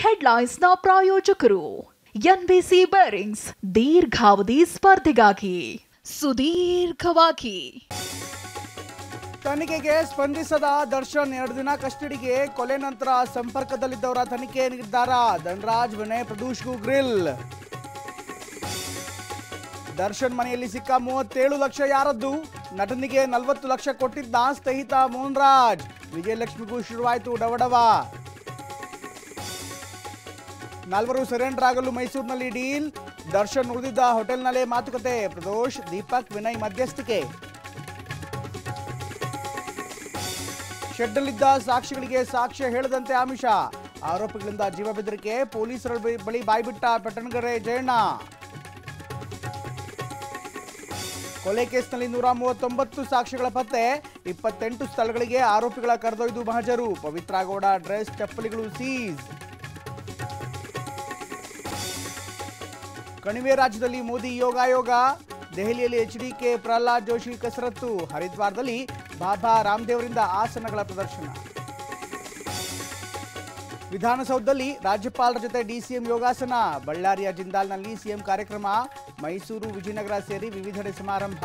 ಹೆಡ್ಲೈನ್ಸ್ನ ಪ್ರಾಯೋಜಕರು NBC bearings ದೀರ್ಘಾವಧಿ ಸ್ಪರ್ಧೆಗಾಗಿ ಸುದೀರ್ಘವಾಗಿ. ತನಿಖೆಗೆ ಸ್ಪಂದಿಸದ ದರ್ಶನ್ 2 ದಿನ ಕಸ್ಟಡಿಗೆ. ಕೊಲೆ ನಂತರ ಸಂಪರ್ಕದಲ್ಲಿದ್ದವರ ತನಿಖೆ ನಿರ್ಧಾರ. ಧನರಾಜ್ ವಿನಯ್ ಪ್ರದೂಷ್ಗೂ ಗ್ರಿಲ್. ದರ್ಶನ್ ಮನೆಯಲ್ಲಿ ಸಿಕ್ಕ 37 ಲಕ್ಷ ಯಾರದ್ದು? ನಟನಿಗೆ 40 ಲಕ್ಷ ಕೊಟ್ಟಿದ್ದ ಸ್ನೇಹಿತ ಮೋಹನ್ ರಾಜ್. ವಿಜಯಲಕ್ಷ್ಮಿಗೂ ಶುರುವಾಯಿತು ಡವಡವ. 4 ಸರೆಂಡರ್ ಆಗಲು ಮೈಸೂರಿನಲ್ಲಿ ಡೀಲ್. ದರ್ಶನ್ ಉಳಿದಿದ್ದ ಹೋಟೆಲ್ನಲ್ಲೇ ಮಾತುಕತೆ. ಪ್ರದೋಷ್, ದೀಪಕ್, ವಿನಯ್ ಮಧ್ಯಸ್ಥಿಕೆ. ಶೆಡ್ನಲ್ಲಿದ್ದ ಸಾಕ್ಷಿಗಳಿಗೆ ಸಾಕ್ಷ್ಯ ಹೇಳದಂತೆ ಆಮಿಷ. ಆರೋಪಿಗಳಿಂದ ಜೀವ ಬೆದರಿಕೆ. ಪೊಲೀಸರ ಬಳಿ ಬಾಯ್ಬಿಟ್ಟ ಪಟ್ಟಣಗೆರೆ ಜಯಣ್ಣ. ಕೊಲೆ ಕೇಸ್ನಲ್ಲಿ 139 ಸಾಕ್ಷಿಗಳ ಪತ್ತೆ. 28 ಸ್ಥಳಗಳಿಗೆ ಆರೋಪಿಗಳ ಕರೆದೊಯ್ದು ಮಹಜರು. Pavithra Gowda dress, ಚಪ್ಪಲಿಗಳು seize. ಕಣಿವೆ ರಾಜ್ಯದಲ್ಲಿ ಮೋದಿ ಯೋಗಾಯೋಗ. ದೆಹಲಿಯಲ್ಲಿ ಎಚ್ಡಿಕೆ ಪ್ರಹ್ಲಾದ್ ಜೋಶಿ ಕಸರತ್ತು. ಹರಿದ್ವಾರದಲ್ಲಿ ಬಾಬಾ ರಾಮದೇವರಿಂದ ಆಸನಗಳ ಪ್ರದರ್ಶನ. ವಿಧಾನಸೌಧದಲ್ಲಿ ರಾಜ್ಯಪಾಲರ ಜೊತೆ ಡಿಸಿಎಂ ಯೋಗಾಸನ. ಬಳ್ಳಾರಿಯ ಜಿಂದಾಲ್ನಲ್ಲಿ ಸಿಎಂ ಕಾರ್ಯಕ್ರಮ. ಮೈಸೂರು, ವಿಜಯನಗರ ಸೇರಿ ವಿವಿಧೆಡೆ ಸಮಾರಂಭ.